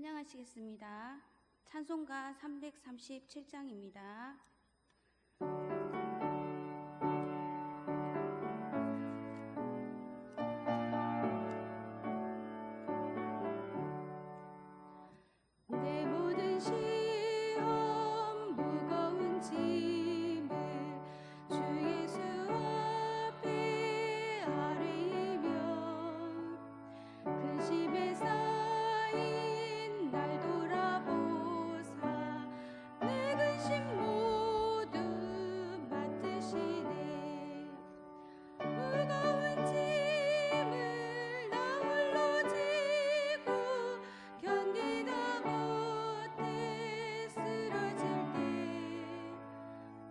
찬양하시겠습니다. 찬송가 337장입니다. 내 모든 시험 무거운 짐을 주 예수 앞에 아뢰이며 근심에 쌓인 날 돌아보사 내 근심 모두 맡으시네. 무거운 짐을 나 홀로 지고 견디다 못해 쓰러질 때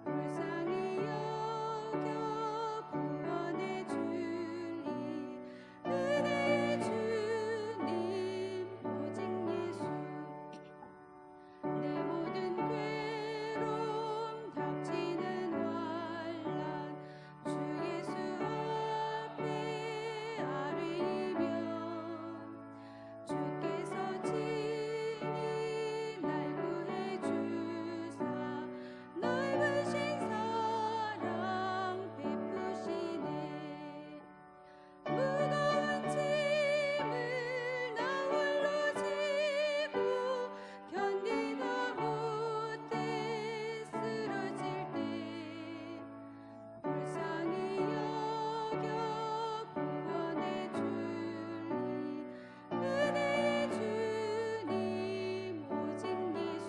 불쌍히 여겨 구원해 주니 은혜의 주님 오직 예수. 내 모든 괴로움 닥치는 환난 주 예수 앞에 아뢰이며 주께서 친히 날 구해 주사 넓으신 사랑 베푸시네. 무거운 짐을 나 홀로 지고 견디다 못해 쓰러질 때 불쌍히 여겨 구원해 주니 은혜의 주님 오직 예수.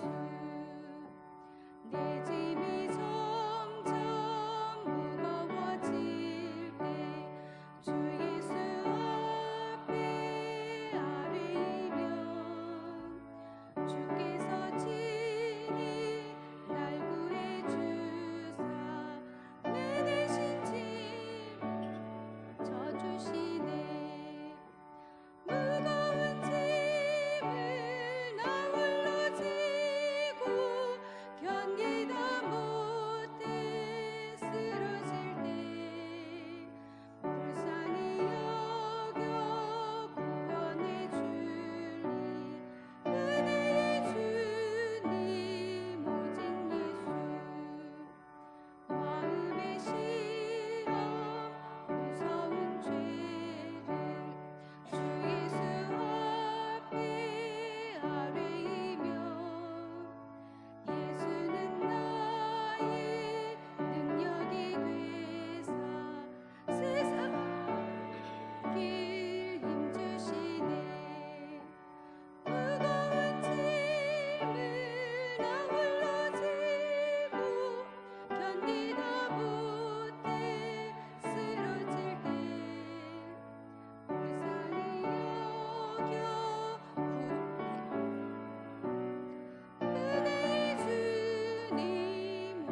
내 짐이 점점 무거워질 때 주 예수 앞에 아뢰이며 주께서 친히 날 구해 주사 내 대신 짐 져주시네. 무거운 짐을 나 홀로 지고 견디다 못해 쓰러질 때 불쌍히 여겨 구원해 주니 은혜의 주님 오직 예수. 마음의 시험 무서운 죄를 주 예수 앞에 아뢰이며 예수는 나의 능력이 되사 세상 길 힘주시네. 무거운 짐을 나 홀로 지고 견디다 못해 쓰러질 때 불쌍히 여겨 은혜의 주님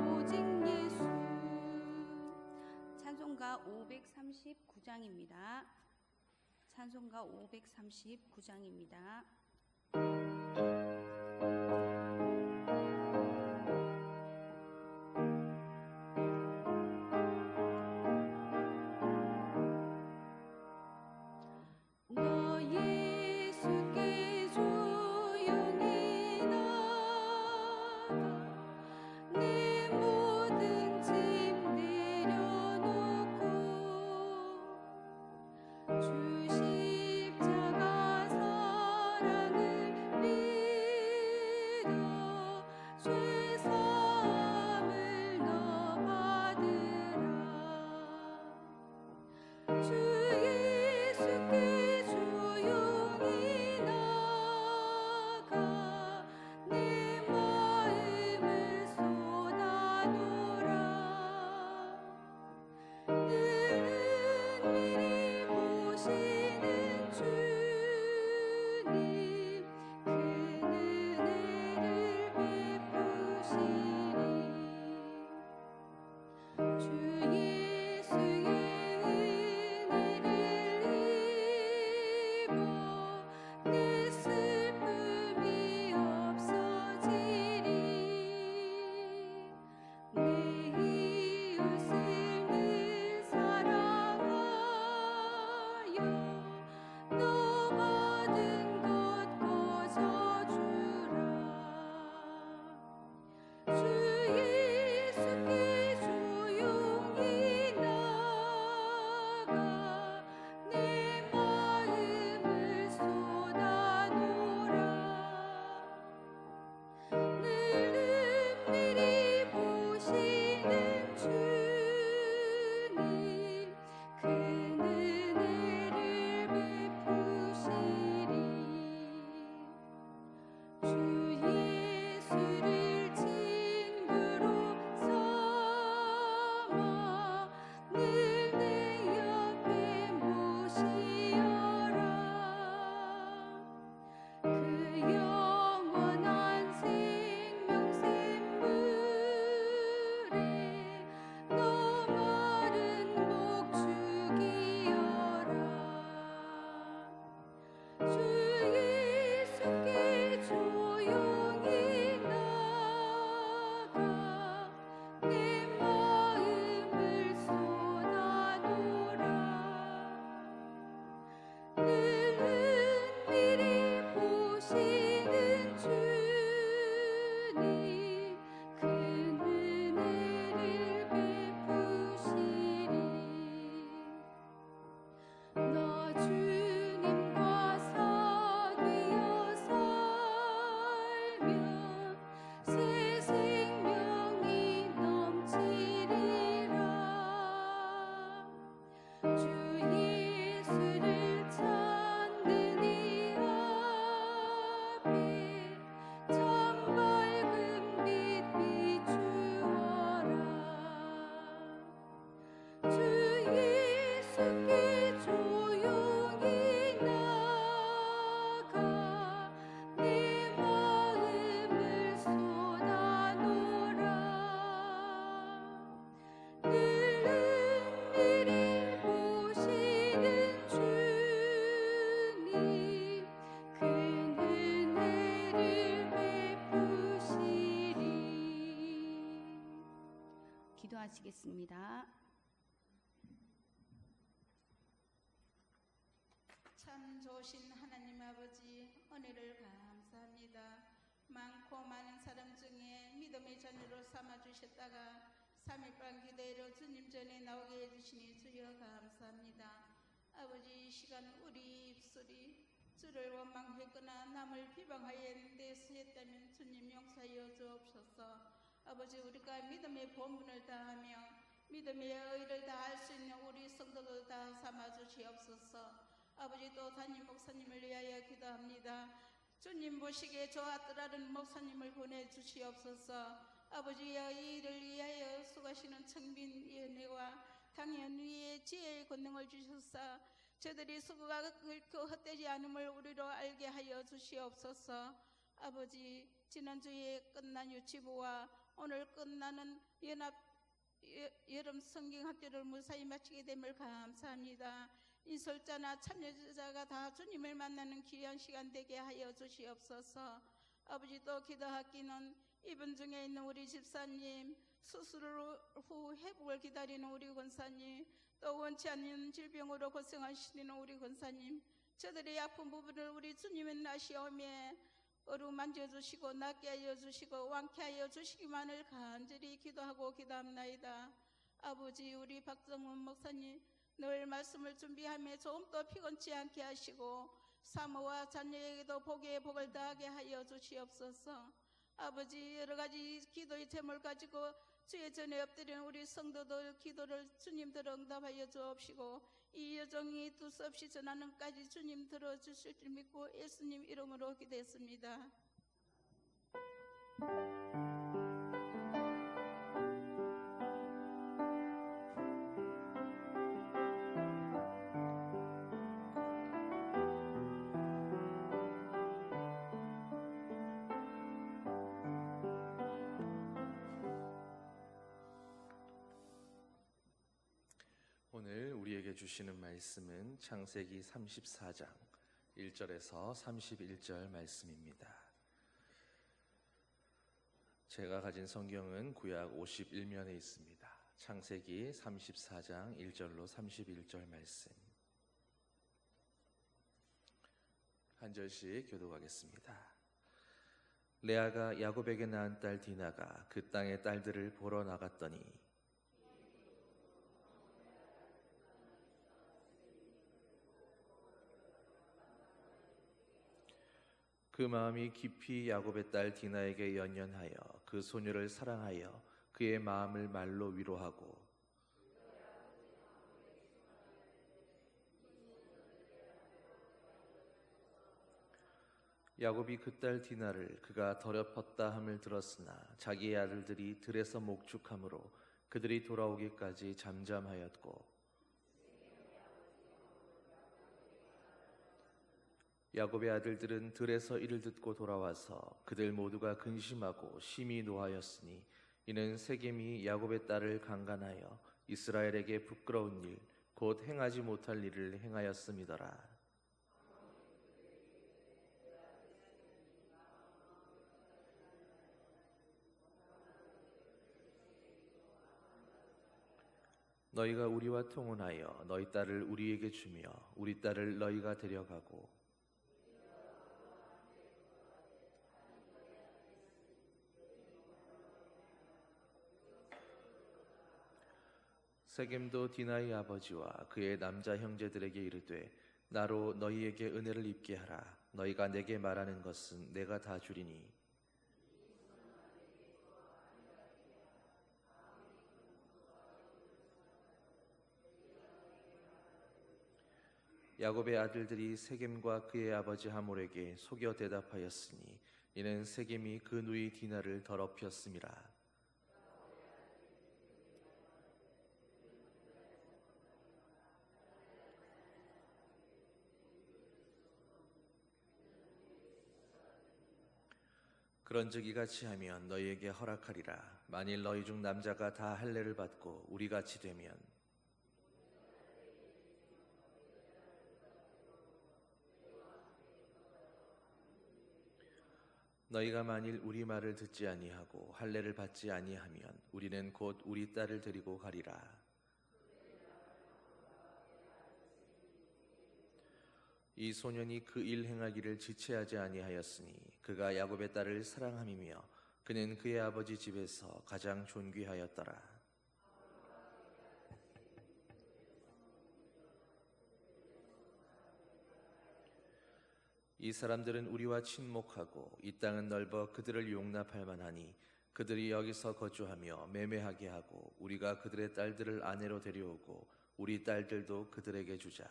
오직 예수. 찬송가 539장입니다. 찬송가 539장입니다. 너 예수께 조용히 나가 내 모든 짐 내려놓고 주 십자가 사랑을 기도하겠습니다. 참 좋으신 하나님 아버지, 은혜를 감사합니다. 많고 많은 사람 중에 믿음의 자녀로 삼아주셨다가 3일간 기도회로 주님 전에 나오게 해주시니 주여 감사합니다. 아버지, 이 시간 우리 입술이 주를 원망했거나 남을 비방하였는데 쓰였다면 주님 용서하여 주옵소서. 아버지, 우리가 믿음의 본분을 다하며 믿음의 의를 다할 수 있는 우리 성도들 다 삼아주시옵소서. 아버지, 또 담임 목사님을 위하여 기도합니다. 주님 보시기에 좋았더라는 목사님을 보내주시옵소서. 아버지의 일을 위하여 수고하시는 청빈위원회와 당연위의 지혜의 권능을 주셔서 저들이 수고가 결코 헛되지 않음을 우리로 알게 하여 주시옵소서. 아버지, 지난주에 끝난 유치부와 오늘 끝나는 여름 성경학교를 무사히 마치게 됨을 감사합니다. 인솔자나 참여자가 다 주님을 만나는 귀한 시간 되게 하여 주시옵소서. 아버지, 또 기도하기는 이번 중에 있는 우리 집사님, 수술 후 회복을 기다리는 우리 권사님, 또 원치 않는 질병으로 고생하시는 우리 권사님, 저들의 아픈 부분을 우리 주님은 아시오며 어루만져 주시고 낫게 하여 주시고 완쾌하여 주시기만을 간절히 기도하고 기도합나이다. 아버지, 우리 박정훈 목사님 늘 말씀을 준비하며 조금도 피곤치 않게 하시고 사모와 자녀에게도 복에 복을 더하게 하여 주시옵소서. 아버지, 여러가지 기도의 제목을 가지고 주의 전에 엎드리는 우리 성도들 기도를 주님 들어 응답하여 주옵시고 이 여정이 두서없이 전하는까지 주님 들어주실 줄 믿고 예수님 이름으로 기도했습니다. 오늘 우리에게 주시는 말씀은 창세기 34장 1절에서 31절 말씀입니다. 제가 가진 성경은 구약 51면에 있습니다. 창세기 34장 1절로 31절 말씀 한 절씩 교독하겠습니다. 레아가 야곱에게 낳은 딸 디나가 그 땅의 딸들을 보러 나갔더니 그 마음이 깊이 야곱의 딸 디나에게 연연하여 그 소녀를 사랑하여 그의 마음을 말로 위로하고 야곱이 그 딸 디나를 그가 더럽혔다 함을 들었으나 자기의 아들들이 들에서 목축함으로 그들이 돌아오기까지 잠잠하였고 야곱의 아들들은 들에서 이를 듣고 돌아와서 그들 모두가 근심하고 심히 노하였으니 이는 세겜이 야곱의 딸을 강간하여 이스라엘에게 부끄러운 일 곧 행하지 못할 일을 행하였음이더라. 너희가 우리와 통혼하여 너희 딸을 우리에게 주며 우리 딸을 너희가 데려가고 세겜도 디나의 아버지와 그의 남자 형제들에게 이르되 나로 너희에게 은혜를 입게 하라. 너희가 내게 말하는 것은 내가 다 주리니 야곱의 아들들이 세겜과 그의 아버지 하몰에게 속여 대답하였으니 이는 세겜이 그 누이 디나를 더럽혔음이라. 그런즉 이같이 하면 너희에게 허락하리라. 만일 너희 중 남자가 다 할례를 받고 우리같이 되면 너희가 만일 우리 말을 듣지 아니하고 할례를 받지 아니하면 우리는 곧 우리 딸을 데리고 가리라. 이 소년이 그 일 행하기를 지체하지 아니하였으니 그가 야곱의 딸을 사랑함이며 그는 그의 아버지 집에서 가장 존귀하였더라. 이 사람들은 우리와 친목하고 이 땅은 넓어 그들을 용납할 만하니 그들이 여기서 거주하며 매매하게 하고 우리가 그들의 딸들을 아내로 데려오고 우리 딸들도 그들에게 주자.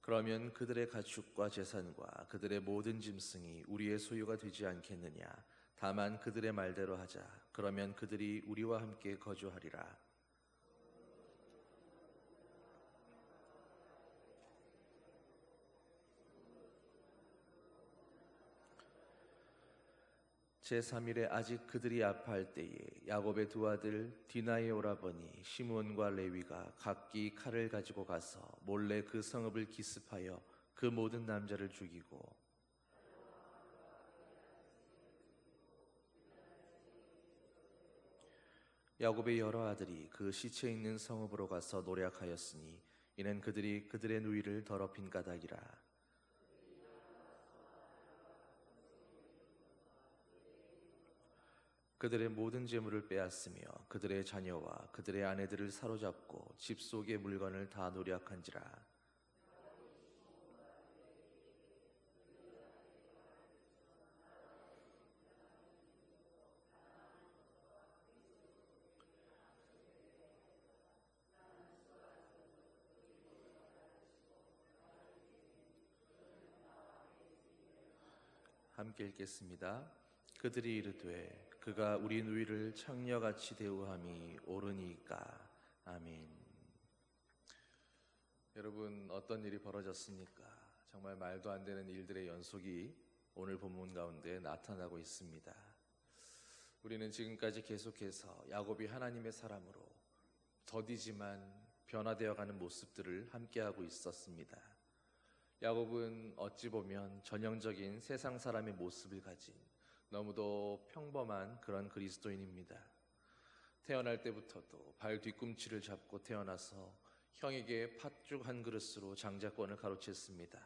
그러면 그들의 가축과 재산과 그들의 모든 짐승이 우리의 소유가 되지 않겠느냐? 다만 그들의 말대로 하자. 그러면 그들이 우리와 함께 거주하리라. 제3일에 아직 그들이 아파할 때에 야곱의 두 아들 디나의 오라버니 시므온과 레위가 각기 칼을 가지고 가서 몰래 그 성읍을 기습하여 그 모든 남자를 죽이고 야곱의 여러 아들이 그 시체 있는 성읍으로 가서 노략하였으니 이는 그들이 그들의 누이를 더럽힌 까닭이라. 그들의 모든 재물을 빼앗으며 그들의 자녀와 그들의 아내들을 사로잡고 집 속의 물건을 다 노략한지라. 함께 읽겠습니다. 그들이 이르되 그가 우리 누이를 창녀같이 대우함이 옳으니까. 아멘. 여러분, 어떤 일이 벌어졌습니까? 정말 말도 안 되는 일들의 연속이 오늘 본문 가운데 나타나고 있습니다. 우리는 지금까지 계속해서 야곱이 하나님의 사람으로 더디지만 변화되어가는 모습들을 함께하고 있었습니다. 야곱은 어찌 보면 전형적인 세상 사람의 모습을 가진 너무도 평범한 그런 그리스도인입니다. 태어날 때부터도 발 뒤꿈치를 잡고 태어나서 형에게 팥죽 한 그릇으로 장자권을 가로챘습니다.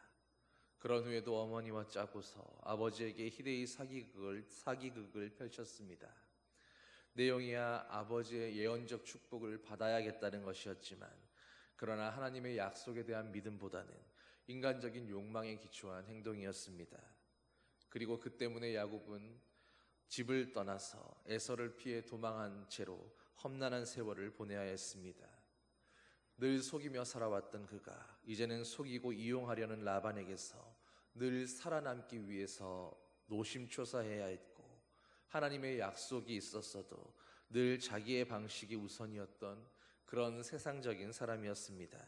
그런 후에도 어머니와 짜고서 아버지에게 희대의 사기극을 펼쳤습니다. 내용이야 아버지의 예언적 축복을 받아야겠다는 것이었지만 그러나 하나님의 약속에 대한 믿음보다는 인간적인 욕망에 기초한 행동이었습니다. 그리고 그 때문에 야곱은 집을 떠나서 에서를 피해 도망한 채로 험난한 세월을 보내야 했습니다. 늘 속이며 살아왔던 그가 이제는 속이고 이용하려는 라반에게서 늘 살아남기 위해서 노심초사해야 했고 하나님의 약속이 있었어도 늘 자기의 방식이 우선이었던 그런 세상적인 사람이었습니다.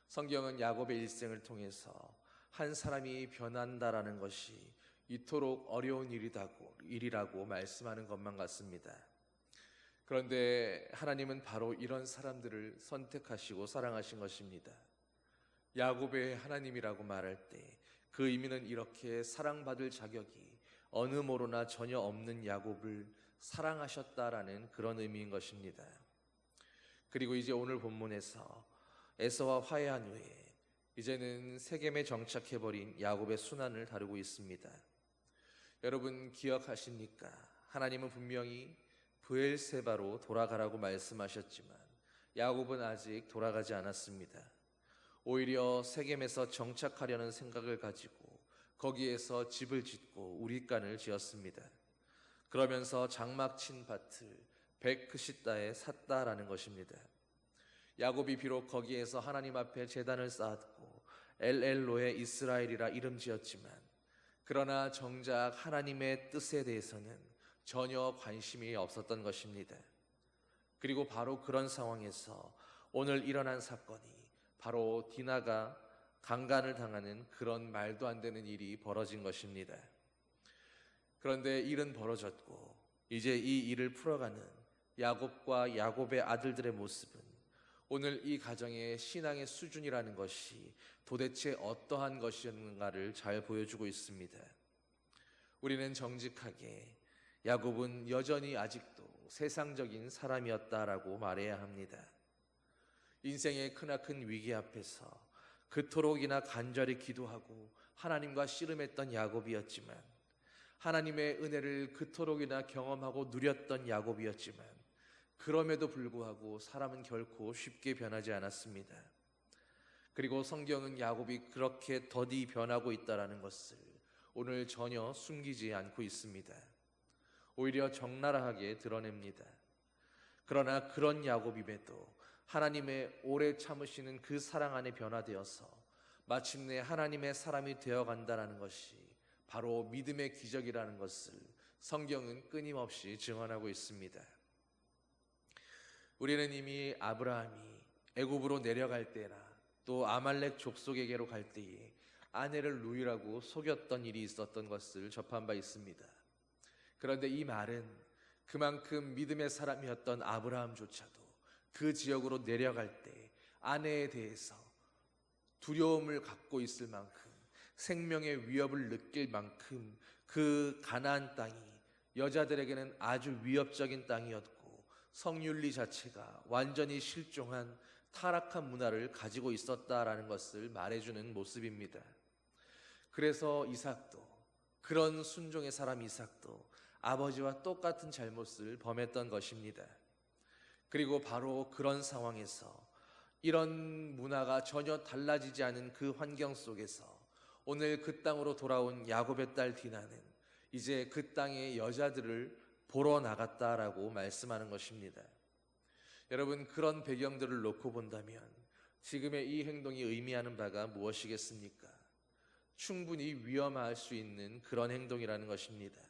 성경은 야곱의 일생을 통해서 한 사람이 변한다라는 것이 이토록 어려운 일이라고 말씀하는 것만 같습니다. 그런데 하나님은 바로 이런 사람들을 선택하시고 사랑하신 것입니다. 야곱의 하나님이라고 말할 때 그 의미는 이렇게 사랑받을 자격이 어느 모로나 전혀 없는 야곱을 사랑하셨다라는 그런 의미인 것입니다. 그리고 이제 오늘 본문에서 에서와 화해한 후에 이제는 세겜에 정착해버린 야곱의 순환을 다루고 있습니다. 여러분 기억하십니까? 하나님은 분명히 브엘세바로 돌아가라고 말씀하셨지만 야곱은 아직 돌아가지 않았습니다. 오히려 세겜에서 정착하려는 생각을 가지고 거기에서 집을 짓고 우릿간을 지었습니다. 그러면서 장막 친 밭을 백크시다에 샀다라는 것입니다. 야곱이 비록 거기에서 하나님 앞에 제단을 쌓았고 엘엘로에 이스라엘이라 이름 지었지만 그러나 정작 하나님의 뜻에 대해서는 전혀 관심이 없었던 것입니다. 그리고 바로 그런 상황에서 오늘 일어난 사건이 바로 디나가 강간을 당하는 그런 말도 안 되는 일이 벌어진 것입니다. 그런데 일은 벌어졌고 이제 이 일을 풀어가는 야곱과 야곱의 아들들의 모습은 오늘 이 가정의 신앙의 수준이라는 것이 도대체 어떠한 것이었는가를 잘 보여주고 있습니다. 우리는 정직하게 야곱은 여전히 아직도 세상적인 사람이었다라고 말해야 합니다. 인생의 크나큰 위기 앞에서 그토록이나 간절히 기도하고 하나님과 씨름했던 야곱이었지만, 하나님의 은혜를 그토록이나 경험하고 누렸던 야곱이었지만, 그럼에도 불구하고 사람은 결코 쉽게 변하지 않았습니다. 그리고 성경은 야곱이 그렇게 더디 변하고 있다는 것을 오늘 전혀 숨기지 않고 있습니다. 오히려 적나라하게 드러냅니다. 그러나 그런 야곱임에도 하나님의 오래 참으시는 그 사랑 안에 변화되어서 마침내 하나님의 사람이 되어간다는 것이 바로 믿음의 기적이라는 것을 성경은 끊임없이 증언하고 있습니다. 우리는 이미 아브라함이 애굽으로 내려갈 때나 또 아말렉 족속에게로 갈 때에 아내를 루이라고 속였던 일이 있었던 것을 접한 바 있습니다. 그런데 이 말은 그만큼 믿음의 사람이었던 아브라함조차도 그 지역으로 내려갈 때 아내에 대해서 두려움을 갖고 있을 만큼, 생명의 위협을 느낄 만큼 그 가나안 땅이 여자들에게는 아주 위협적인 땅이었고, 성윤리 자체가 완전히 실종한 타락한 문화를 가지고 있었다라는 것을 말해주는 모습입니다. 그래서 이삭도, 그런 순종의 사람 이삭도 아버지와 똑같은 잘못을 범했던 것입니다. 그리고 바로 그런 상황에서 이런 문화가 전혀 달라지지 않은 그 환경 속에서 오늘 그 땅으로 돌아온 야곱의 딸 디나는 이제 그 땅의 여자들을 보러 나갔다라고 말씀하는 것입니다. 여러분, 그런 배경들을 놓고 본다면 지금의 이 행동이 의미하는 바가 무엇이겠습니까? 충분히 위험할 수 있는 그런 행동이라는 것입니다.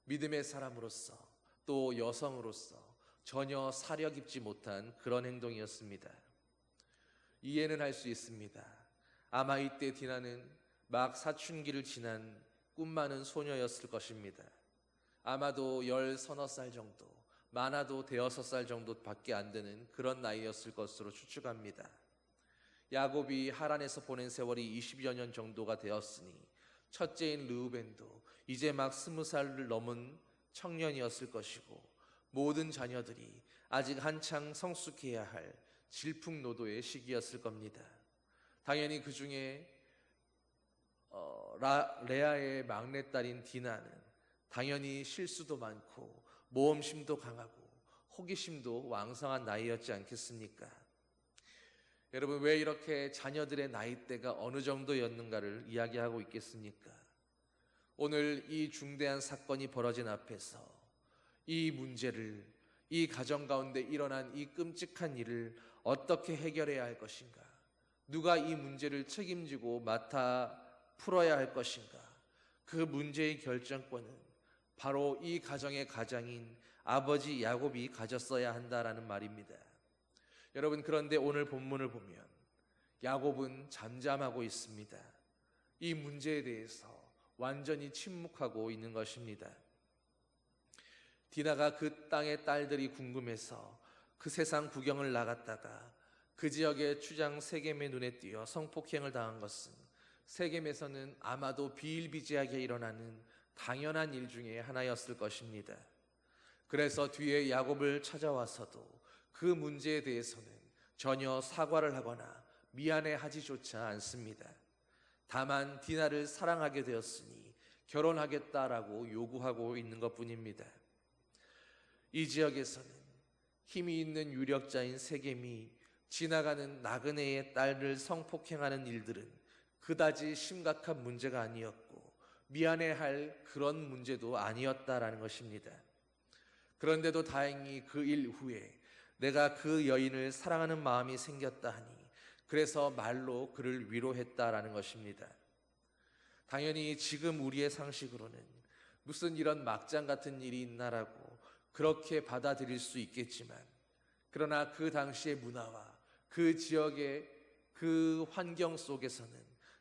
믿음의 사람으로서 또 여성으로서 전혀 사려 깊지 못한 그런 행동이었습니다. 이해는 할 수 있습니다. 아마 이때 디나는 막 사춘기를 지난 꿈 많은 소녀였을 것입니다. 아마도 10서너 살 정도, 많아도 5살 정도밖에 안 되는 그런 나이였을 것으로 추측합니다. 야곱이 하란에서 보낸 세월이 20여 년 정도가 되었으니 첫째인 르우벤도 이제 막 20살을 넘은 청년이었을 것이고, 모든 자녀들이 아직 한창 성숙해야 할 질풍노도의 시기였을 겁니다. 당연히 그 중에 레아의 막내딸인 디나는 당연히 실수도 많고 모험심도 강하고 호기심도 왕성한 나이였지 않겠습니까? 여러분, 왜 이렇게 자녀들의 나이대가 어느 정도였는가를 이야기하고 있겠습니까? 오늘 이 중대한 사건이 벌어진 앞에서 이 문제를, 이 가정 가운데 일어난 이 끔찍한 일을 어떻게 해결해야 할 것인가? 누가 이 문제를 책임지고 맡아 풀어야 할 것인가? 그 문제의 결정권은 바로 이 가정의 가장인 아버지 야곱이 가졌어야 한다라는 말입니다. 여러분, 그런데 오늘 본문을 보면 야곱은 잠잠하고 있습니다. 이 문제에 대해서 완전히 침묵하고 있는 것입니다. 디나가 그 땅의 딸들이 궁금해서 그 세상 구경을 나갔다가 그 지역의 추장 세겜의 눈에 띄어 성폭행을 당한 것은 세겜에서는 아마도 비일비재하게 일어나는 당연한 일 중에 하나였을 것입니다. 그래서 뒤에 야곱을 찾아와서도 그 문제에 대해서는 전혀 사과를 하거나 미안해하지조차 않습니다. 다만 디나를 사랑하게 되었으니 결혼하겠다라고 요구하고 있는 것뿐입니다. 이 지역에서는 힘이 있는 유력자인 세겜이 지나가는 나그네의 딸을 성폭행하는 일들은 그다지 심각한 문제가 아니었고 미안해할 그런 문제도 아니었다라는 것입니다. 그런데도 다행히 그 일 후에 내가 그 여인을 사랑하는 마음이 생겼다 하니 그래서 말로 그를 위로했다라는 것입니다. 당연히 지금 우리의 상식으로는 무슨 이런 막장 같은 일이 있나라고 그렇게 받아들일 수 있겠지만, 그러나 그 당시의 문화와 그 지역의 그 환경 속에서는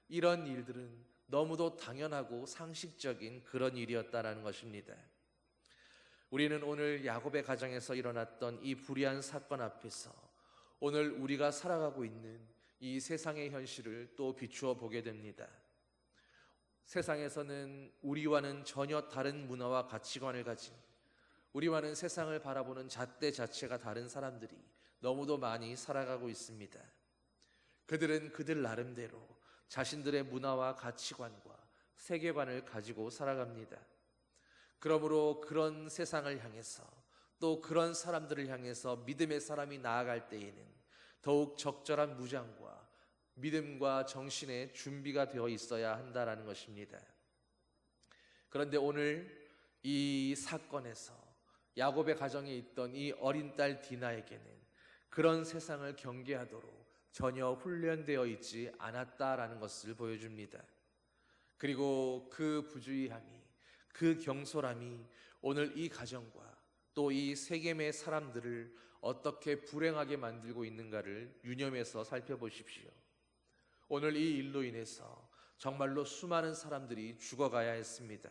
이런 일들은 너무도 당연하고 상식적인 그런 일이었다라는 것입니다. 우리는 오늘 야곱의 가정에서 일어났던 이 불의한 사건 앞에서 오늘 우리가 살아가고 있는 이 세상의 현실을 또 비추어 보게 됩니다. 세상에서는 우리와는 전혀 다른 문화와 가치관을 가진, 우리와는 세상을 바라보는 잣대 자체가 다른 사람들이 너무도 많이 살아가고 있습니다. 그들은 그들 나름대로 자신들의 문화와 가치관과 세계관을 가지고 살아갑니다. 그러므로 그런 세상을 향해서 또 그런 사람들을 향해서 믿음의 사람이 나아갈 때에는 더욱 적절한 무장과 믿음과 정신의 준비가 되어 있어야 한다라는 것입니다. 그런데 오늘 이 사건에서 야곱의 가정에 있던 이 어린 딸 디나에게는 그런 세상을 경계하도록 전혀 훈련되어 있지 않았다라는 것을 보여줍니다. 그리고 그 부주의함이, 그 경솔함이 오늘 이 가정과 또 이 세겜의 사람들을 어떻게 불행하게 만들고 있는가를 유념해서 살펴보십시오. 오늘 이 일로 인해서 정말로 수많은 사람들이 죽어가야 했습니다.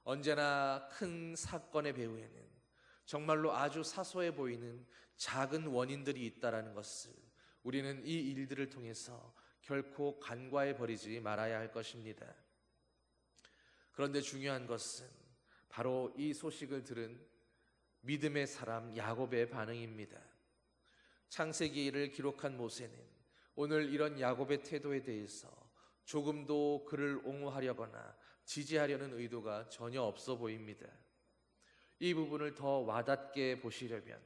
언제나 큰 사건의 배후에는 정말로 아주 사소해 보이는 작은 원인들이 있다는 것을 우리는 이 일들을 통해서 결코 간과해 버리지 말아야 할 것입니다. 그런데 중요한 것은 바로 이 소식을 들은 믿음의 사람 야곱의 반응입니다. 창세기를 기록한 모세는 오늘 이런 야곱의 태도에 대해서 조금도 그를 옹호하려거나 지지하려는 의도가 전혀 없어 보입니다. 이 부분을 더 와닿게 보시려면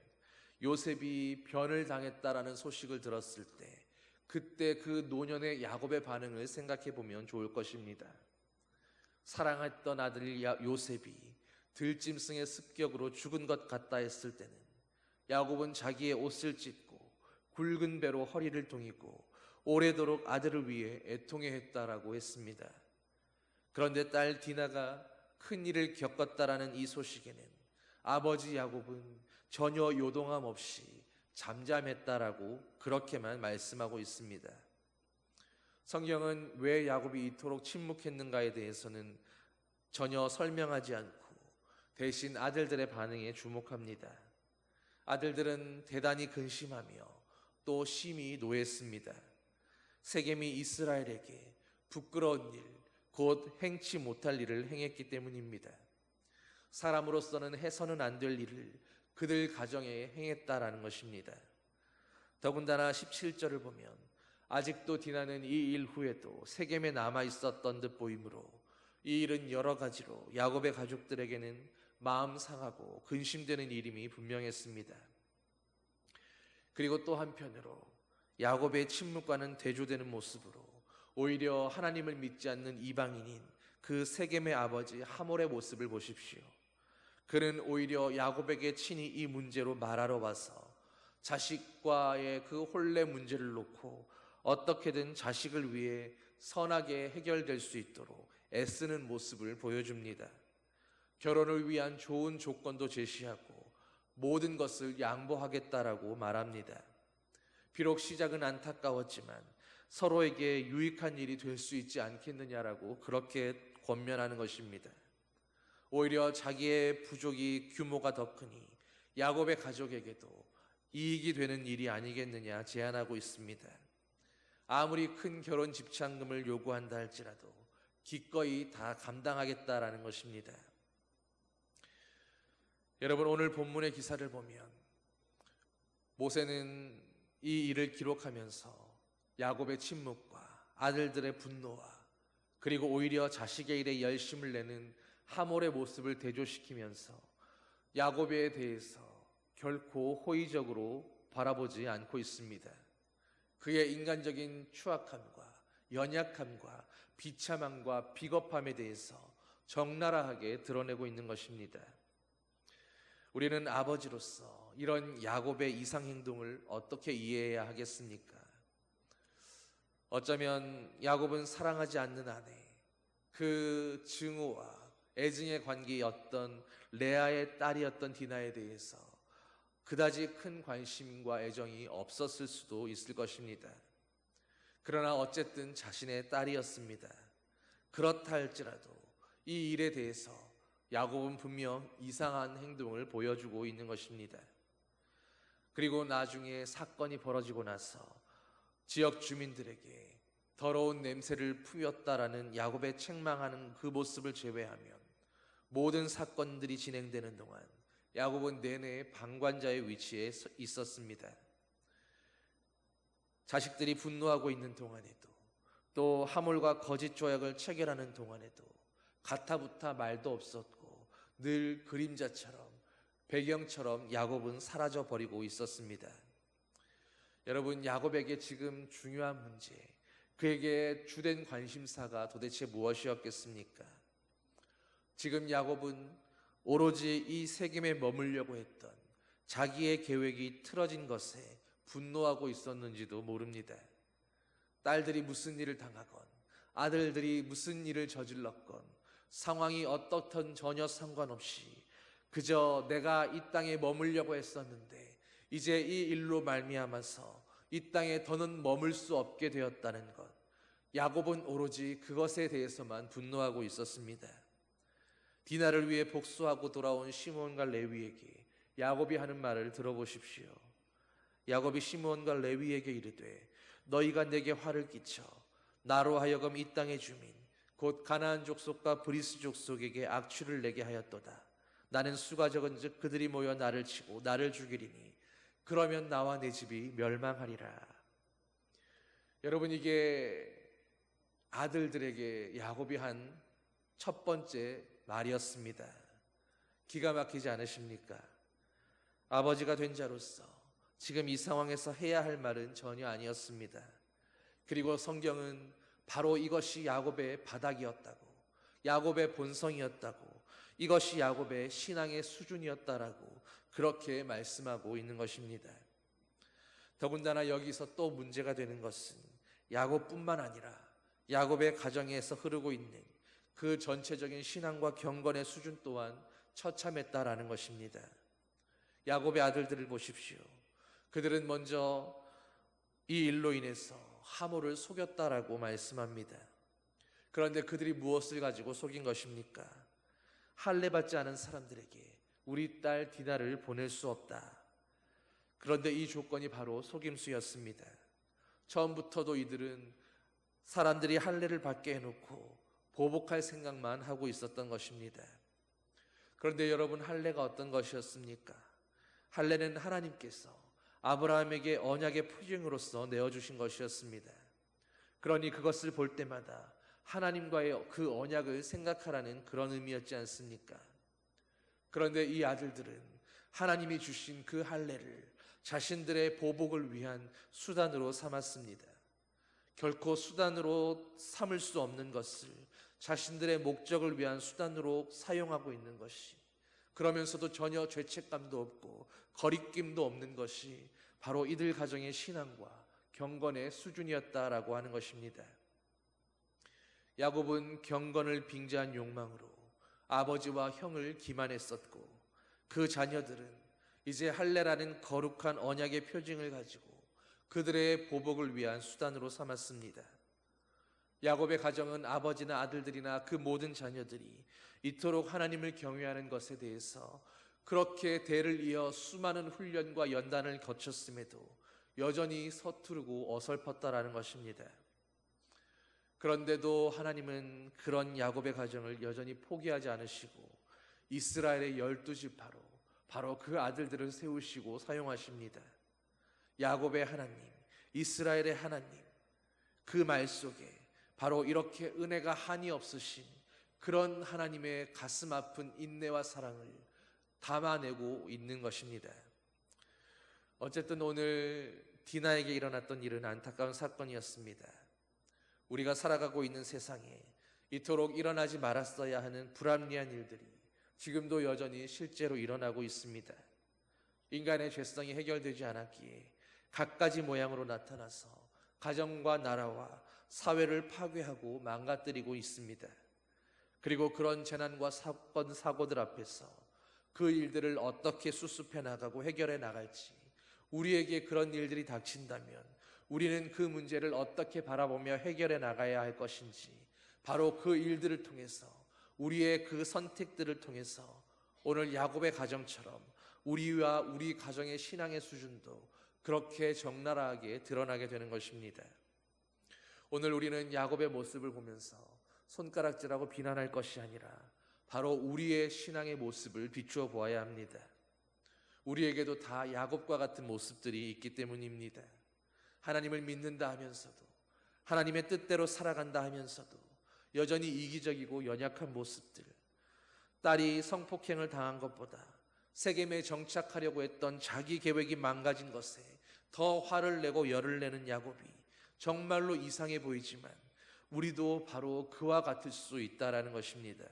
요셉이 변을 당했다라는 소식을 들었을 때 그때 그 노년의 야곱의 반응을 생각해 보면 좋을 것입니다. 사랑했던 아들 요셉이 들짐승의 습격으로 죽은 것 같다 했을 때는 야곱은 자기의 옷을 찢고 굵은 배로 허리를 동이고 오래도록 아들을 위해 애통해 했다라고 했습니다. 그런데 딸 디나가 큰 일을 겪었다라는 이 소식에는 아버지 야곱은 전혀 요동함 없이 잠잠했다라고 그렇게만 말씀하고 있습니다. 성경은 왜 야곱이 이토록 침묵했는가에 대해서는 전혀 설명하지 않고 대신 아들들의 반응에 주목합니다. 아들들은 대단히 근심하며 또 심히 노했습니다. 세겜이 이스라엘에게 부끄러운 일, 곧 행치 못할 일을 행했기 때문입니다. 사람으로서는 해서는 안 될 일을 그들 가정에 행했다라는 것입니다. 더군다나 17절을 보면 아직도 디나는 이 일 후에도 세겜에 남아 있었던 듯 보이므로 이 일은 여러 가지로 야곱의 가족들에게는 마음 상하고 근심되는 일임이 분명했습니다. 그리고 또 한편으로 야곱의 침묵과는 대조되는 모습으로 오히려 하나님을 믿지 않는 이방인인 그 세겜의 아버지 하몰의 모습을 보십시오. 그는 오히려 야곱에게 친히 이 문제로 말하러 와서 자식과의 그 혼례 문제를 놓고 어떻게든 자식을 위해 선하게 해결될 수 있도록 애쓰는 모습을 보여줍니다. 결혼을 위한 좋은 조건도 제시하고 모든 것을 양보하겠다라고 말합니다. 비록 시작은 안타까웠지만 서로에게 유익한 일이 될 수 있지 않겠느냐라고 그렇게 권면하는 것입니다. 오히려 자기의 부족이 규모가 더 크니 야곱의 가족에게도 이익이 되는 일이 아니겠느냐 제안하고 있습니다. 아무리 큰 결혼 집착금을 요구한다 할지라도 기꺼이 다 감당하겠다라는 것입니다. 여러분, 오늘 본문의 기사를 보면 모세는 이 일을 기록하면서 야곱의 침묵과 아들들의 분노와 그리고 오히려 자식의 일에 열심을 내는 하몰의 모습을 대조시키면서 야곱에 대해서 결코 호의적으로 바라보지 않고 있습니다. 그의 인간적인 추악함과 연약함과 비참함과 비겁함에 대해서 적나라하게 드러내고 있는 것입니다. 우리는 아버지로서 이런 야곱의 이상 행동을 어떻게 이해해야 하겠습니까? 어쩌면 야곱은 사랑하지 않는 아내, 그 증오와 애증의 관계였던 레아의 딸이었던 디나에 대해서 그다지 큰 관심과 애정이 없었을 수도 있을 것입니다. 그러나 어쨌든 자신의 딸이었습니다. 그렇다 할지라도 이 일에 대해서 야곱은 분명 이상한 행동을 보여주고 있는 것입니다. 그리고 나중에 사건이 벌어지고 나서 지역 주민들에게 더러운 냄새를 품였다라는 야곱의 책망하는 그 모습을 제외하면 모든 사건들이 진행되는 동안 야곱은 내내 방관자의 위치에 있었습니다. 자식들이 분노하고 있는 동안에도, 또 하몰과 거짓 조약을 체결하는 동안에도 가타부타 말도 없었고 늘 그림자처럼, 배경처럼 야곱은 사라져 버리고 있었습니다. 여러분, 야곱에게 지금 중요한 문제, 그에게 주된 관심사가 도대체 무엇이었겠습니까? 지금 야곱은 오로지 이 세겜에 머물려고 했던 자기의 계획이 틀어진 것에 분노하고 있었는지도 모릅니다. 딸들이 무슨 일을 당하건, 아들들이 무슨 일을 저질렀건, 상황이 어떻든 전혀 상관없이 그저 내가 이 땅에 머물려고 했었는데 이제 이 일로 말미암아서 이 땅에 더는 머물 수 없게 되었다는 것, 야곱은 오로지 그것에 대해서만 분노하고 있었습니다. 디나를 위해 복수하고 돌아온 시므온과 레위에게 야곱이 하는 말을 들어보십시오. 야곱이 시므온과 레위에게 이르되 너희가 내게 화를 끼쳐 나로 하여금 이 땅의 주민 곧 가나안 족속과 브리스 족속에게 악취를 내게 하였도다. 나는 수가 적은즉 그들이 모여 나를 치고 나를 죽이리니 그러면 나와 내 집이 멸망하리라. 여러분, 이게 아들들에게 야곱이 한 첫 번째 말이었습니다. 기가 막히지 않으십니까? 아버지가 된 자로서 지금 이 상황에서 해야 할 말은 전혀 아니었습니다. 그리고 성경은 바로 이것이 야곱의 바닥이었다고, 야곱의 본성이었다고, 이것이 야곱의 신앙의 수준이었다라고 그렇게 말씀하고 있는 것입니다. 더군다나 여기서 또 문제가 되는 것은 야곱뿐만 아니라 야곱의 가정에서 흐르고 있는 그 전체적인 신앙과 경건의 수준 또한 처참했다라는 것입니다. 야곱의 아들들을 보십시오. 그들은 먼저 이 일로 인해서 하몰을 속였다라고 말씀합니다. 그런데 그들이 무엇을 가지고 속인 것입니까? 할례 받지 않은 사람들에게 우리 딸 디나를 보낼 수 없다. 그런데 이 조건이 바로 속임수였습니다. 처음부터도 이들은 사람들이 할례를 받게 해놓고 보복할 생각만 하고 있었던 것입니다. 그런데 여러분, 할례가 어떤 것이었습니까? 할례는 하나님께서 아브라함에게 언약의 표징으로서 내어주신 것이었습니다. 그러니 그것을 볼 때마다 하나님과의 그 언약을 생각하라는 그런 의미였지 않습니까? 그런데 이 아들들은 하나님이 주신 그 할례를 자신들의 보복을 위한 수단으로 삼았습니다. 결코 수단으로 삼을 수 없는 것을 자신들의 목적을 위한 수단으로 사용하고 있는 것이, 그러면서도 전혀 죄책감도 없고 거리낌도 없는 것이 바로 이들 가정의 신앙과 경건의 수준이었다라고 하는 것입니다. 야곱은 경건을 빙자한 욕망으로 아버지와 형을 기만했었고, 그 자녀들은 이제 할례라는 거룩한 언약의 표징을 가지고 그들의 보복을 위한 수단으로 삼았습니다. 야곱의 가정은 아버지나 아들들이나 그 모든 자녀들이 이토록 하나님을 경외하는 것에 대해서 그렇게 대를 이어 수많은 훈련과 연단을 거쳤음에도 여전히 서투르고 어설펐다라는 것입니다. 그런데도 하나님은 그런 야곱의 가정을 여전히 포기하지 않으시고 이스라엘의 12지파로 바로 그 아들들을 세우시고 사용하십니다. 야곱의 하나님, 이스라엘의 하나님, 그 말 속에 바로 이렇게 은혜가 한이 없으신 그런 하나님의 가슴 아픈 인내와 사랑을 담아내고 있는 것입니다. 어쨌든 오늘 디나에게 일어났던 일은 안타까운 사건이었습니다. 우리가 살아가고 있는 세상에 이토록 일어나지 말았어야 하는 불합리한 일들이 지금도 여전히 실제로 일어나고 있습니다. 인간의 죄성이 해결되지 않았기에 갖가지 모양으로 나타나서 가정과 나라와 사회를 파괴하고 망가뜨리고 있습니다. 그리고 그런 재난과 사건, 사고들 앞에서 그 일들을 어떻게 수습해 나가고 해결해 나갈지, 우리에게 그런 일들이 닥친다면 우리는 그 문제를 어떻게 바라보며 해결해 나가야 할 것인지, 바로 그 일들을 통해서 우리의 그 선택들을 통해서 오늘 야곱의 가정처럼 우리와 우리 가정의 신앙의 수준도 그렇게 적나라하게 드러나게 되는 것입니다. 오늘 우리는 야곱의 모습을 보면서 손가락질하고 비난할 것이 아니라 바로 우리의 신앙의 모습을 비추어 보아야 합니다. 우리에게도 다 야곱과 같은 모습들이 있기 때문입니다. 하나님을 믿는다 하면서도, 하나님의 뜻대로 살아간다 하면서도 여전히 이기적이고 연약한 모습들, 딸이 성폭행을 당한 것보다 세겜에 정착하려고 했던 자기 계획이 망가진 것에 더 화를 내고 열을 내는 야곱이 정말로 이상해 보이지만 우리도 바로 그와 같을 수 있다라는 것입니다.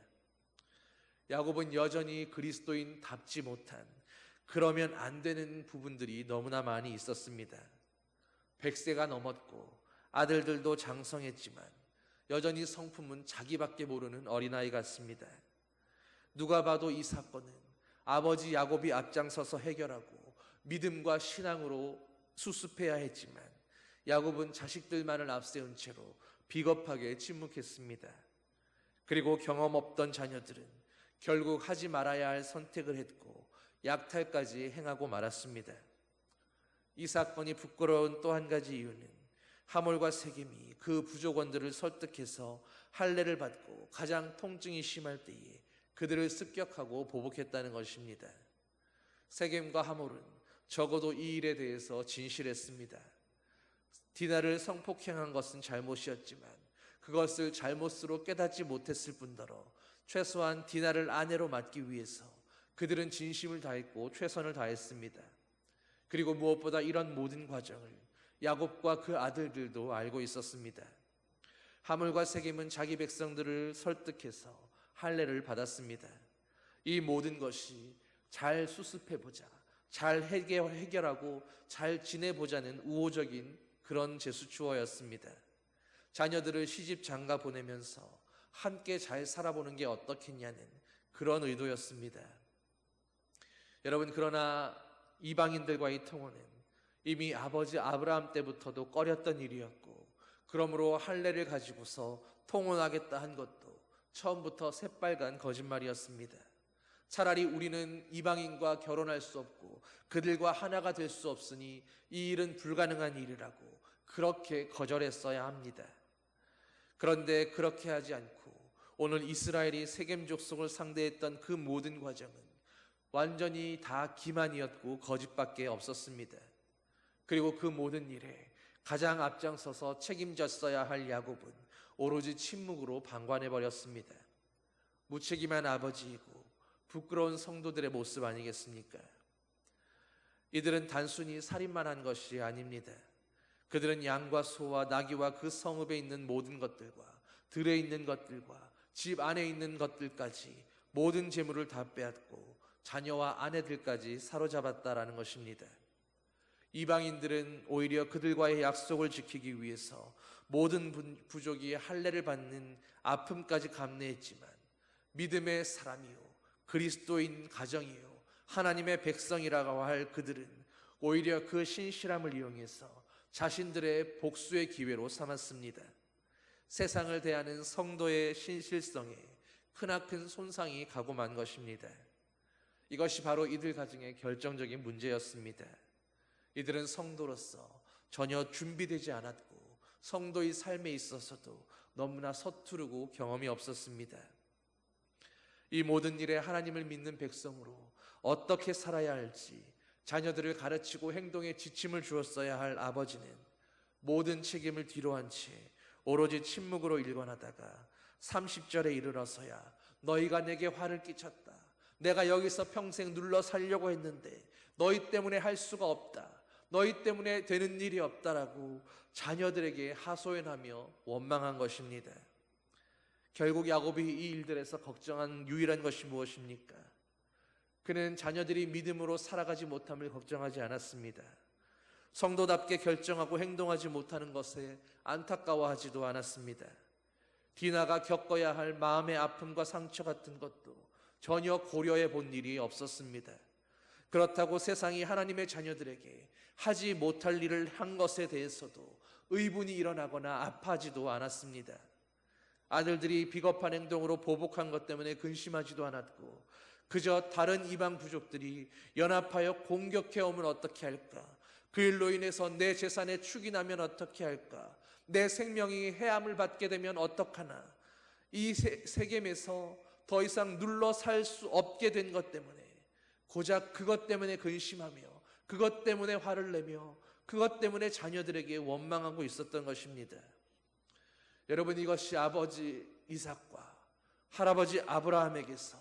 야곱은 여전히 그리스도인답지 못한, 그러면 안 되는 부분들이 너무나 많이 있었습니다. 100세가 넘었고 아들들도 장성했지만 여전히 성품은 자기밖에 모르는 어린아이 같습니다. 누가 봐도 이 사건은 아버지 야곱이 앞장서서 해결하고 믿음과 신앙으로 수습해야 했지만 야곱은 자식들만을 앞세운 채로 비겁하게 침묵했습니다. 그리고 경험 없던 자녀들은 결국 하지 말아야 할 선택을 했고 약탈까지 행하고 말았습니다. 이 사건이 부끄러운 또 한 가지 이유는 하몰과 세겜이 그 부족원들을 설득해서 할례를 받고 가장 통증이 심할 때에 그들을 습격하고 보복했다는 것입니다. 세겜과 하몰은 적어도 이 일에 대해서 진실했습니다. 디나를 성폭행한 것은 잘못이었지만 그것을 잘못으로 깨닫지 못했을 뿐더러 최소한 디나를 아내로 맡기 위해서 그들은 진심을 다했고 최선을 다했습니다. 그리고 무엇보다 이런 모든 과정을 야곱과 그 아들들도 알고 있었습니다. 하몰과 세겜은 자기 백성들을 설득해서 할례를 받았습니다. 이 모든 것이 잘 수습해보자, 잘 해결하고 잘 지내보자는 우호적인 그런 제수추어였습니다. 자녀들을 시집 장가 보내면서 함께 잘 살아보는 게 어떻겠냐는 그런 의도였습니다. 여러분, 그러나 이방인들과의 통혼은 이미 아버지 아브라함 때부터도 꺼렸던 일이었고, 그러므로 할례를 가지고서 통혼하겠다 한 것도 처음부터 새빨간 거짓말이었습니다. 차라리 우리는 이방인과 결혼할 수 없고 그들과 하나가 될 수 없으니 이 일은 불가능한 일이라고 그렇게 거절했어야 합니다. 그런데 그렇게 하지 않고 오늘 이스라엘이 세겜 족속을 상대했던 그 모든 과정은 완전히 다 기만이었고 거짓밖에 없었습니다. 그리고 그 모든 일에 가장 앞장서서 책임졌어야 할 야곱은 오로지 침묵으로 방관해버렸습니다. 무책임한 아버지이고 부끄러운 성도들의 모습 아니겠습니까? 이들은 단순히 살인만 한 것이 아닙니다. 그들은 양과 소와 나귀와 그 성읍에 있는 모든 것들과 들에 있는 것들과 집 안에 있는 것들까지 모든 재물을 다 빼앗고 자녀와 아내들까지 사로잡았다라는 것입니다. 이방인들은 오히려 그들과의 약속을 지키기 위해서 모든 부족이 할례를 받는 아픔까지 감내했지만 믿음의 사람이요 그리스도인 가정이요 하나님의 백성이라고 할 그들은 오히려 그 신실함을 이용해서 자신들의 복수의 기회로 삼았습니다. 세상을 대하는 성도의 신실성에 크나큰 손상이 가고 만 것입니다. 이것이 바로 이들 가정의 결정적인 문제였습니다. 이들은 성도로서 전혀 준비되지 않았고 성도의 삶에 있어서도 너무나 서투르고 경험이 없었습니다. 이 모든 일에 하나님을 믿는 백성으로 어떻게 살아야 할지 자녀들을 가르치고 행동에 지침을 주었어야 할 아버지는 모든 책임을 뒤로한 채 오로지 침묵으로 일관하다가 30절에 이르러서야 너희가 내게 화를 끼쳤다. 내가 여기서 평생 눌러 살려고 했는데 너희 때문에 할 수가 없다. 너희 때문에 되는 일이 없다라고 자녀들에게 하소연하며 원망한 것입니다. 결국 야곱이 이 일들에서 걱정한 유일한 것이 무엇입니까? 그는 자녀들이 믿음으로 살아가지 못함을 걱정하지 않았습니다. 성도답게 결정하고 행동하지 못하는 것에 안타까워하지도 않았습니다. 디나가 겪어야 할 마음의 아픔과 상처 같은 것도 전혀 고려해 본 일이 없었습니다. 그렇다고 세상이 하나님의 자녀들에게 하지 못할 일을 한 것에 대해서도 의분이 일어나거나 아파하지도 않았습니다. 아들들이 비겁한 행동으로 보복한 것 때문에 근심하지도 않았고 그저 다른 이방 부족들이 연합하여 공격해 오면 어떻게 할까? 그 일로 인해서 내 재산에 축이 나면 어떻게 할까? 내 생명이 해함을 받게 되면 어떡하나? 이 세겜에서 더 이상 눌러 살 수 없게 된 것 때문에 고작 그것 때문에 근심하며 그것 때문에 화를 내며 그것 때문에 자녀들에게 원망하고 있었던 것입니다. 여러분, 이것이 아버지 이삭과 할아버지 아브라함에게서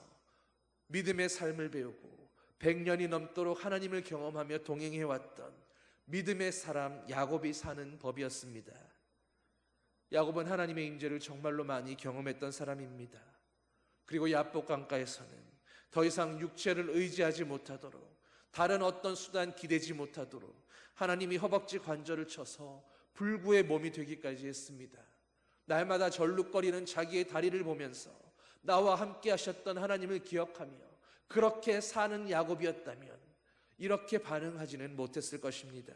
믿음의 삶을 배우고 100년이 넘도록 하나님을 경험하며 동행해왔던 믿음의 사람 야곱이 사는 법이었습니다. 야곱은 하나님의 임재를 정말로 많이 경험했던 사람입니다. 그리고 야복 강가에서는 더 이상 육체를 의지하지 못하도록, 다른 어떤 수단 기대지 못하도록 하나님이 허벅지 관절을 쳐서 불구의 몸이 되기까지 했습니다. 날마다 절룩거리는 자기의 다리를 보면서 나와 함께 하셨던 하나님을 기억하며 그렇게 사는 야곱이었다면 이렇게 반응하지는 못했을 것입니다.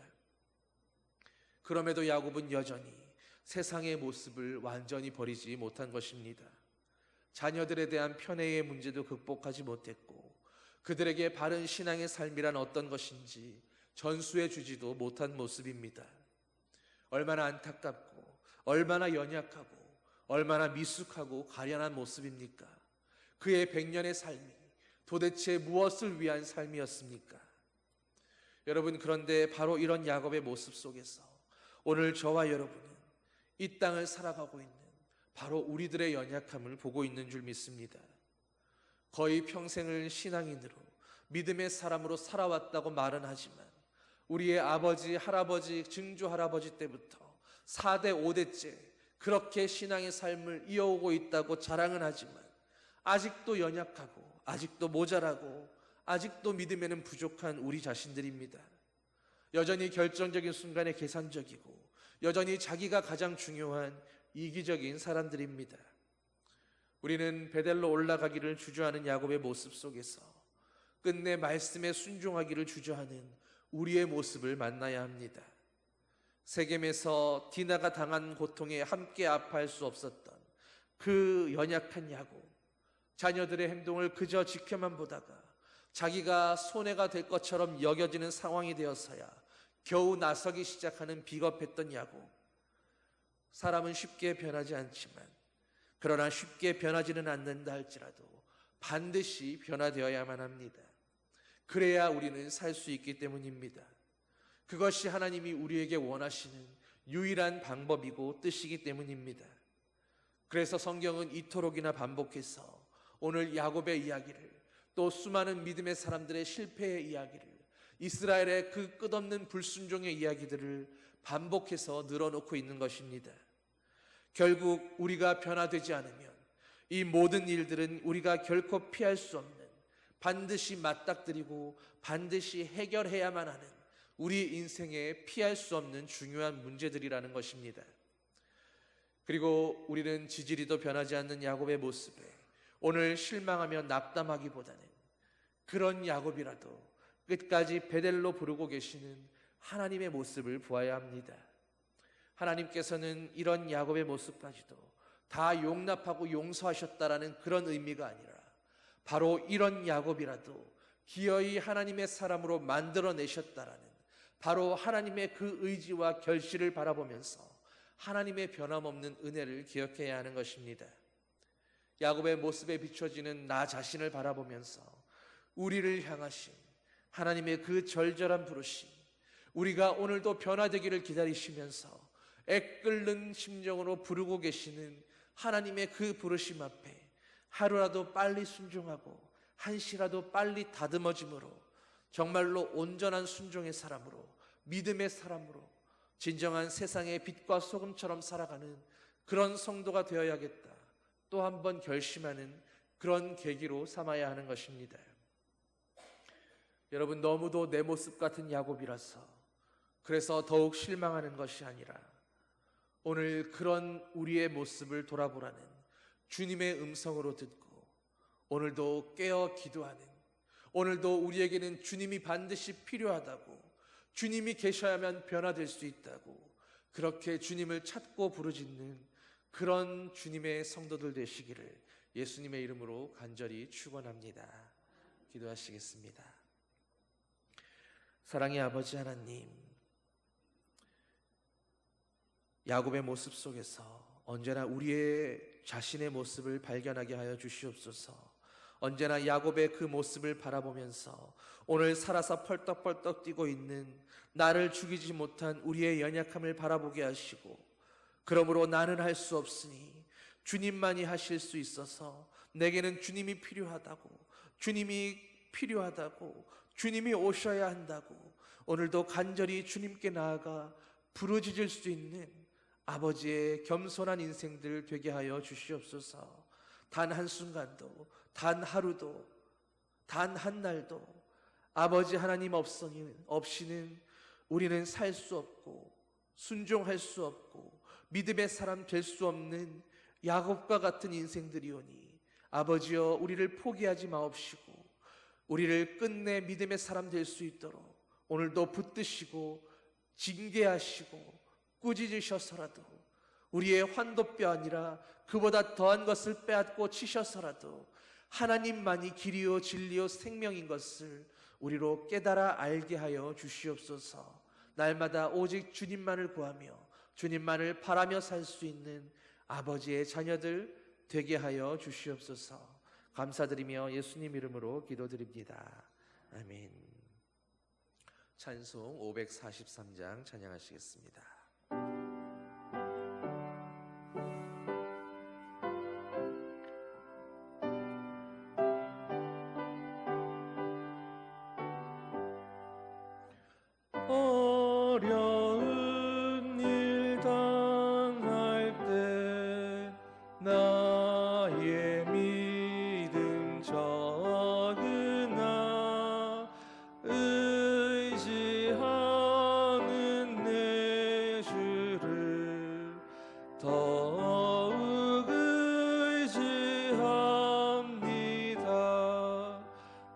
그럼에도 야곱은 여전히 세상의 모습을 완전히 버리지 못한 것입니다. 자녀들에 대한 편애의 문제도 극복하지 못했고 그들에게 바른 신앙의 삶이란 어떤 것인지 전수해 주지도 못한 모습입니다. 얼마나 안타깝고 얼마나 연약하고 얼마나 미숙하고 가련한 모습입니까? 그의 100년의 삶이 도대체 무엇을 위한 삶이었습니까? 여러분, 그런데 바로 이런 야곱의 모습 속에서 오늘 저와 여러분은 이 땅을 살아가고 있는 바로 우리들의 연약함을 보고 있는 줄 믿습니다. 거의 평생을 신앙인으로 믿음의 사람으로 살아왔다고 말은 하지만 우리의 아버지, 할아버지, 증조 할아버지 때부터 4대, 5대째 그렇게 신앙의 삶을 이어오고 있다고 자랑은 하지만 아직도 연약하고 아직도 모자라고 아직도 믿음에는 부족한 우리 자신들입니다. 여전히 결정적인 순간에 계산적이고 여전히 자기가 가장 중요한 이기적인 사람들입니다. 우리는 베델로 올라가기를 주저하는 야곱의 모습 속에서 끝내 말씀에 순종하기를 주저하는 우리의 모습을 만나야 합니다. 세겜에서 디나가 당한 고통에 함께 아파할 수 없었던 그 연약한 야곱, 자녀들의 행동을 그저 지켜만 보다가 자기가 손해가 될 것처럼 여겨지는 상황이 되어서야 겨우 나서기 시작하는 비겁했던 야곱. 사람은 쉽게 변하지 않지만 그러나 쉽게 변하지는 않는다 할지라도 반드시 변화되어야만 합니다. 그래야 우리는 살 수 있기 때문입니다. 그것이 하나님이 우리에게 원하시는 유일한 방법이고 뜻이기 때문입니다. 그래서 성경은 이토록이나 반복해서 오늘 야곱의 이야기를, 또 수많은 믿음의 사람들의 실패의 이야기를, 이스라엘의 그 끝없는 불순종의 이야기들을 반복해서 늘어놓고 있는 것입니다. 결국 우리가 변화되지 않으면 이 모든 일들은 우리가 결코 피할 수 없는, 반드시 맞닥뜨리고 반드시 해결해야만 하는 우리 인생에 피할 수 없는 중요한 문제들이라는 것입니다. 그리고 우리는 지지리도 변하지 않는 야곱의 모습에 오늘 실망하며 낙담하기보다는 그런 야곱이라도 끝까지 베델로 부르고 계시는 하나님의 모습을 보아야 합니다. 하나님께서는 이런 야곱의 모습까지도 다 용납하고 용서하셨다라는 그런 의미가 아니라 바로 이런 야곱이라도 기어이 하나님의 사람으로 만들어내셨다라는 바로 하나님의 그 의지와 결실을 바라보면서 하나님의 변함없는 은혜를 기억해야 하는 것입니다. 야곱의 모습에 비춰지는 나 자신을 바라보면서 우리를 향하신 하나님의 그 절절한 부르심, 우리가 오늘도 변화되기를 기다리시면서 애끓는 심정으로 부르고 계시는 하나님의 그 부르심 앞에 하루라도 빨리 순종하고 한시라도 빨리 다듬어짐으로 정말로 온전한 순종의 사람으로, 믿음의 사람으로 진정한 세상의 빛과 소금처럼 살아가는 그런 성도가 되어야겠다, 또 한 번 결심하는 그런 계기로 삼아야 하는 것입니다. 여러분, 너무도 내 모습 같은 야곱이라서 그래서 더욱 실망하는 것이 아니라 오늘 그런 우리의 모습을 돌아보라는 주님의 음성으로 듣고 오늘도 깨어 기도하는, 오늘도 우리에게는 주님이 반드시 필요하다고, 주님이 계셔야만 변화될 수 있다고 그렇게 주님을 찾고 부르짖는 그런 주님의 성도들 되시기를 예수님의 이름으로 간절히 축원합니다. 기도하시겠습니다. 사랑의 아버지 하나님, 야곱의 모습 속에서 언제나 우리의 자신의 모습을 발견하게 하여 주시옵소서. 언제나 야곱의 그 모습을 바라보면서 오늘 살아서 펄떡펄떡 뛰고 있는 나를 죽이지 못한 우리의 연약함을 바라보게 하시고, 그러므로 나는 할 수 없으니 주님만이 하실 수 있어서 내게는 주님이 필요하다고, 주님이 오셔야 한다고 오늘도 간절히 주님께 나아가 부르짖을 수 있는 아버지의 겸손한 인생들 되게 하여 주시옵소서. 단 한순간도, 단 하루도, 단 한 날도 아버지 하나님 없이는 우리는 살 수 없고 순종할 수 없고 믿음의 사람 될 수 없는 야곱과 같은 인생들이오니, 아버지여 우리를 포기하지 마옵시고 우리를 끝내 믿음의 사람 될 수 있도록 오늘도 붙드시고 징계하시고 꾸짖으셔서라도, 우리의 환도뼈 아니라 그보다 더한 것을 빼앗고 치셔서라도 하나님만이 길이요 진리요 생명인 것을 우리로 깨달아 알게 하여 주시옵소서. 날마다 오직 주님만을 구하며 주님만을 바라며 살 수 있는 아버지의 자녀들 되게 하여 주시옵소서. 감사드리며 예수님 이름으로 기도드립니다. 아멘. 찬송 543장 찬양하시겠습니다. 어려운 일 당할 때 나의 믿음 적으나 의지하는 내 주를 더욱 의지합니다.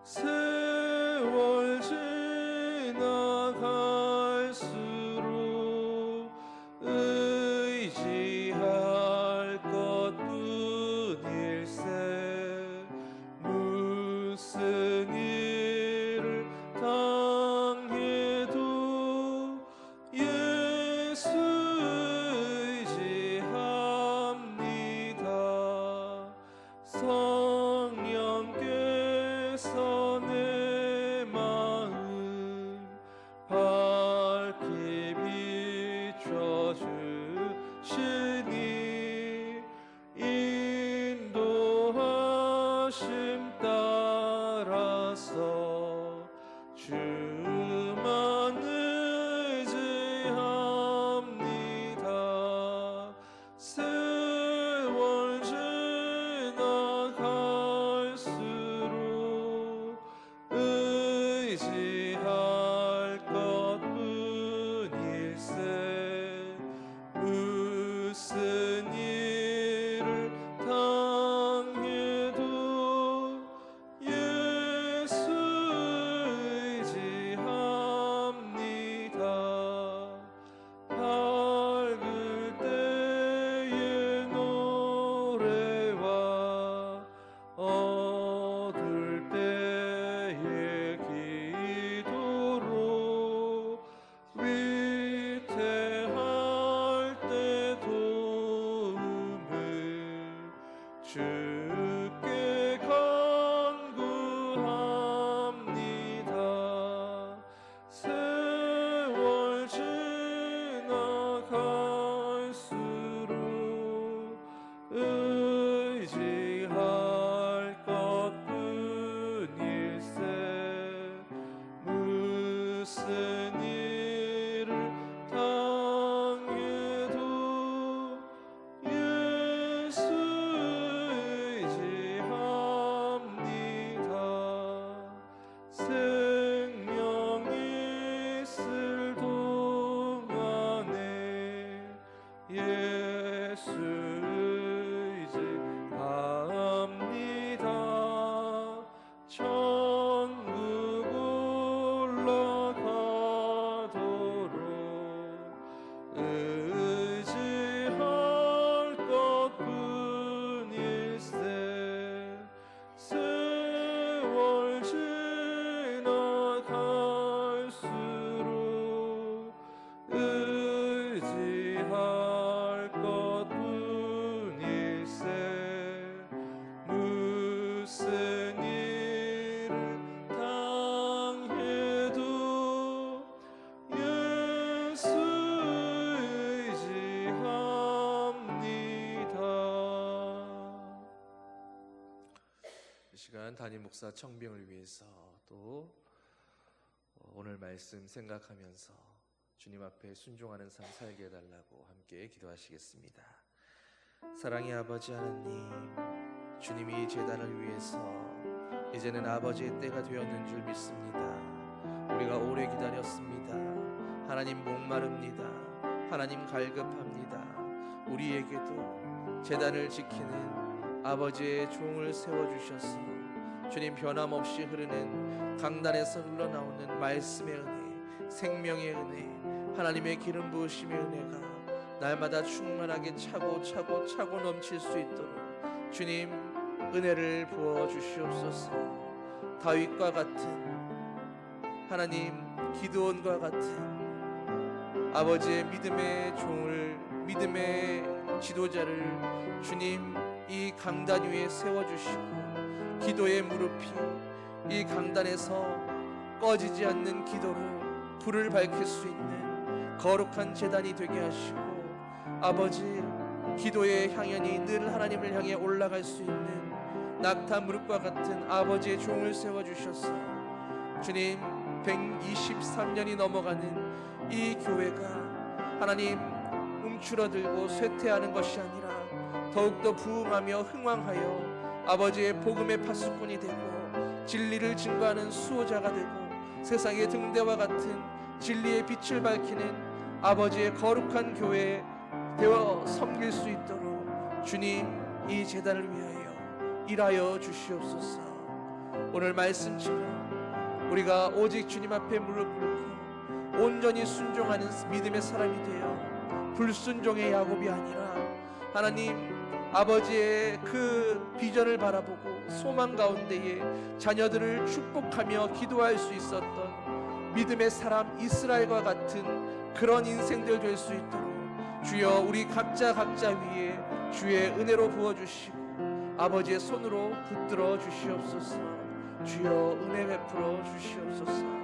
세월 지나갈수록 의지할 것뿐일세. 무슨 일을 당해도 예수 의지합니다. 성령께서 내 마음 밝히 비춰주시니 인도하심 따라서 주만 의지합니다. 세월 지나갈수록 의지할 것뿐일세. 무슨 일을 당해도 예수 의지합니다. 밝을 때의 노래와 어두울 때의 기도로 위태할 때 도움을 주께 간구합니다. 세월 지나갈수록 의지할 것뿐일세. 무슨 일을 당해도 예수 의지합니다. 생명이 있을 동안에 예수 의지합니다. 천국 올라가 담임 목사 청빙을 위해서 또 오늘 말씀 생각하면서 주님 앞에 순종하는 삶 살게 해달라고 함께 기도하시겠습니다. 사랑의 아버지 하나님, 주님이 제단을 위해서 이제는 아버지의 때가 되었는 줄 믿습니다. 우리가 오래 기다렸습니다. 하나님 목마릅니다. 하나님 갈급합니다. 우리에게도 제단을 지키는 아버지의 종을 세워주셔서 주님 변함없이 흐르는 강단에서 흘러나오는 말씀의 은혜, 생명의 은혜, 하나님의 기름 부으심의 은혜가 날마다 충만하게 차고 넘칠 수 있도록 주님 은혜를 부어 주시옵소서. 다윗과 같은, 하나님 기드온과 같은 아버지의 믿음의 종을, 믿음의 지도자를 주님 이 강단 위에 세워주시고, 기도의 무릎이 이 강단에서 꺼지지 않는 기도로 불을 밝힐 수 있는 거룩한 제단이 되게 하시고, 아버지 기도의 향연이 늘 하나님을 향해 올라갈 수 있는 낙타 무릎과 같은 아버지의 종을 세워주셔서 주님 123년이 넘어가는 이 교회가 하나님 움츠러들고 쇠퇴하는 것이 아니라 더욱더 부흥하며 흥왕하여 아버지의 복음의 파수꾼이 되고 진리를 증거하는 수호자가 되고 세상의 등대와 같은 진리의 빛을 밝히는 아버지의 거룩한 교회에 되어 섬길 수 있도록 주님 이 제단을 위하여 일하여 주시옵소서. 오늘 말씀처럼 우리가 오직 주님 앞에 무릎 꿇고 온전히 순종하는 믿음의 사람이 되어 불순종의 야곱이 아니라 하나님 아버지의 그 비전을 바라보고 소망 가운데에 자녀들을 축복하며 기도할 수 있었던 믿음의 사람 이스라엘과 같은 그런 인생들 될 수 있도록 주여 우리 각자 위에 주의 은혜로 부어주시고 아버지의 손으로 붙들어 주시옵소서. 주여 은혜 베풀어 주시옵소서.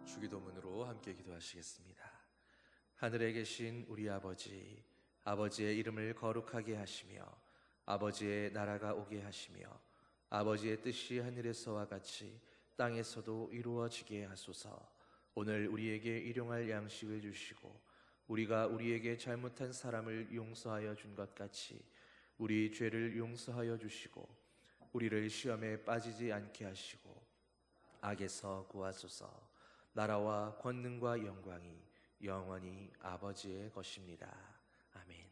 주기도문으로 함께 기도하시겠습니다. 하늘에 계신 우리 아버지, 아버지의 이름을 거룩하게 하시며 아버지의 나라가 오게 하시며 아버지의 뜻이 하늘에서와 같이 땅에서도 이루어지게 하소서. 오늘 우리에게 일용할 양식을 주시고 우리가 우리에게 잘못한 사람을 용서하여 준 것 같이 우리 죄를 용서하여 주시고 우리를 시험에 빠지지 않게 하시고 악에서 구하소서. 나라와 권능과 영광이 영원히 아버지의 것입니다. 아멘.